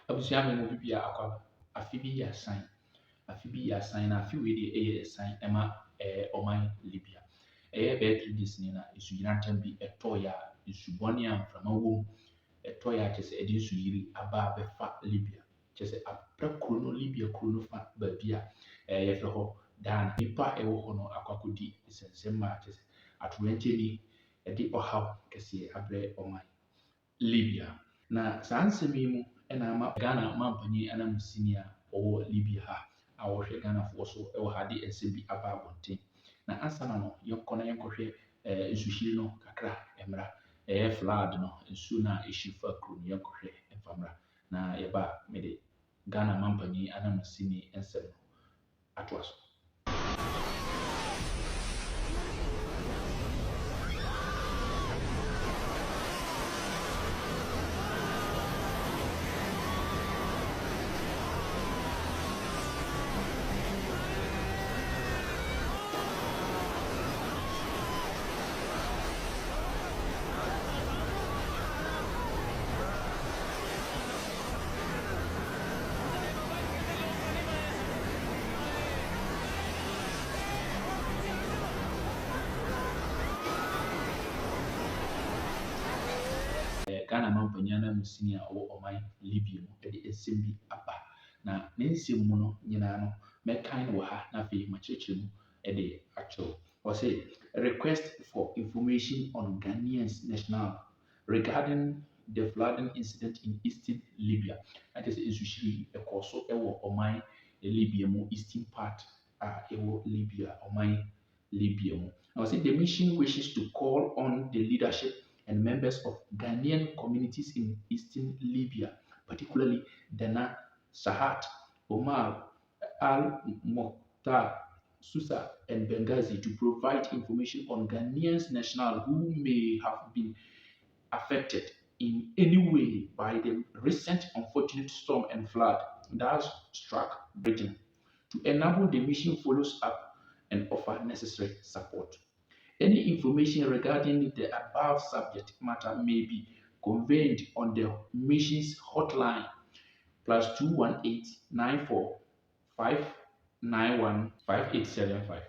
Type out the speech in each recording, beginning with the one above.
Abusua me mu bibia akwa afi bi yɛ asan. Afi bi yɛ asan na afi wei deɛ ɛyɛ asan ɛma ɔman Libya. Ɛyɛ bɛyɛ 3 days ni na nsuyiri bi ɛtɔɔyɛ a nsubɔne a mframa wɔ mu ɛtɔɔyɛ a kyerɛ sɛ ɛde nsuyiri aba abɛfa Libya. Kyerɛ sɛ apɛ kuro no Libya kuro no fa baabi a yɛfrɛ hɔ Ghana. Nnipa a ɛwɔ hɔ no akɔ akɔdi nsɛnsɛm a kyerɛ sɛ atoyerɛnkyɛm ɛde ɔhaw kɛseɛ abrɛ ɔman Libya. Na saa nsɛm yi mu ɛna ama Ghana mampanyin ananmusini a ɔwɔ Libya ha a wɔhwɛ Ghanafoɔ so ɛwɔ ha de nsɛm bi aba abɔnten. Na ansa na no yɛnkɔ na yɛnkɔhwɛ nsuhyiri no kakra mmra. Ɛyɛ flood no nsuo no a ɛhyi fa kuro no yɛnkɔhwɛ mfa mmra. Na yɛba a mede Ghana mampanyin ananmusini nsɛm no atoa so. Ghana mampanyin ananmusini a ɔwɔ ɔman Libya mu de nsɛm bi aba. Na ne nsɛm mu no nyinaa no mɛkan no wɔ ha na afei makyerɛkyerɛ mu de akyerɛw. Ɔse request for information on Ghanaians national regarding the flooding incident in eastern Libya. That is nsuhyiri ɛkɔɔ so ɛwɔ ɔman Libya mu eastern part a ɛwɔ Libya ɔman Libya mu. Now say the mission wishes to call on the leadership and members of Ghanaian communities in eastern Libya, particularly Dana, Sahat, Omar, Al-Mokhtar, Susa, and Benghazi to provide information on Ghanaians nationals who may have been affected in any way by the recent unfortunate storm and flood that struck Britain. To enable the mission follows up and offer necessary support. Any information regarding the above subject matter may be conveyed on the mission's hotline +218 94 591 5875.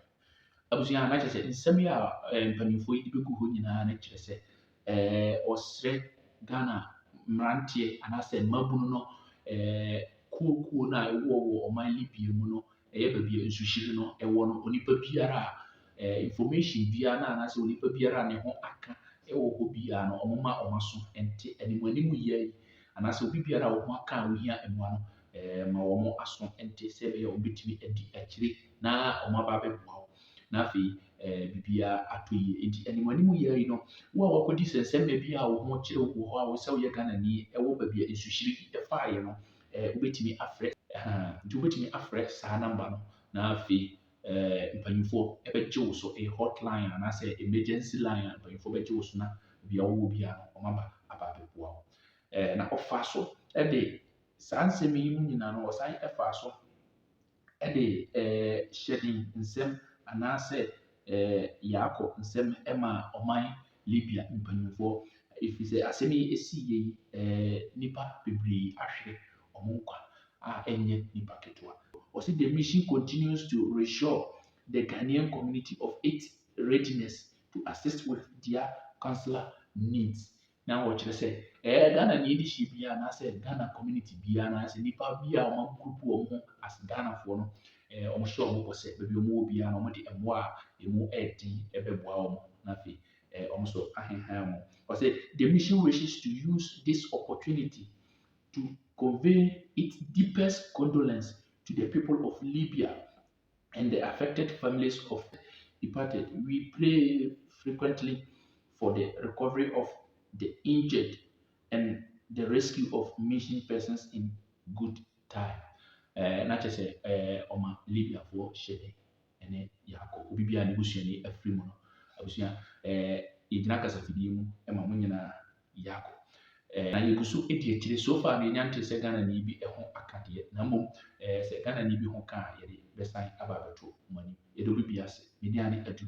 Abusua na kyerɛ sɛ nsɛm yi a mpanimfoɔ yi de bɛgu hɔ nyinaa na kyerɛ sɛ ɔsrɛ Ghana mmeranteɛ anaasɛ mmabunu no kuo no a ɛwɔ ɔman Libya mu no ɛyɛ baabi a nsuhyiri no ɛwɔ no onipa biara a information biara na anaasɛ onipa biara a ne ho aka ɛwɔ hɔ biara no ɔmoma ɔma so ɛnte animuanim yia yi anaasɛ obi biara a ɔho aka a ohia mmoa no ma wɔn aso ɛnte sɛ ɛbɛyɛ a wɔbɛtumi adi akyire na wɔn aba abɛboa wo. Na afei biribiara atɔ yie. Nti animuanim yia yi no wo a wakɔdi nsɛnsɛmma bi a wo ho kyerɛ wo hɔ a wo sɛ woyɛ Ghanani ɛwɔ baabi a nsuhyiri ɛfaeɛ no wobɛtumi afrɛ nti wobɛtumi afrɛ saa namba no na afei mpanyinfoɔ ɛbɛgye wo so ɛyɛ hotline anaasɛ emergency line a mpanyinfoɔ bɛgye wo so na bia wɔwɔ biara no ɔmaba aba abɛboa wo. Na ɔfa so ɛde saa nsɛm yi mu nyinaa no ɔsan ɛfa so ɛde hyɛden nsɛm anaasɛ yaakɔ nsɛm ɛma ɔman Libya mpanyinfoɔ ɛfiri sɛ asɛm yi esi yie yi nipa bebree ahwere ɔmo nkwa a ɛnyɛ nipa ketewa. Ɔsi the mission continues to reassure the Ghanaian community of its readiness to assist with their consular needs. Na wɔkyerɛ sɛ Ghana ni edi hyɛ biara anaasɛ Ghana community biara anaasɛ nipa bi a ɔmo group wɔn ho as Ghanafoɔ no ɔmo hyɛ ɔmo bɔ sɛ baabi ɔmo wɔ biara no ɔmo de mmoa a emu ɛɛden ɛbɛboa wɔn na afei ɔmo so ahenhan wɔn. Ɔsɛ the mission wishes to use this opportunity to convey its deepest condolence to the people of Libya and the affected families of departed. We pray frequently for the recovery of the injured and the rescue of missing persons in good time. Na kyerɛ sɛ ɔma Libya foɔ hyɛ ɛne yaakɔ obi biara ne busuani afiri mu no abusua yɛgyina kasafidie mu ma mo nyinaa yaakɔ. Na yɛgu so edi akyire so far na yɛnya nte sɛ Ghana ni bi ɛho akadeɛ na mmom sɛ Ghana ni bi ho ka a yɛde bɛsan aba abɛto mo anim. Yɛde obi bi ase. Media ne adu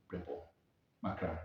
brɛbɔ makra.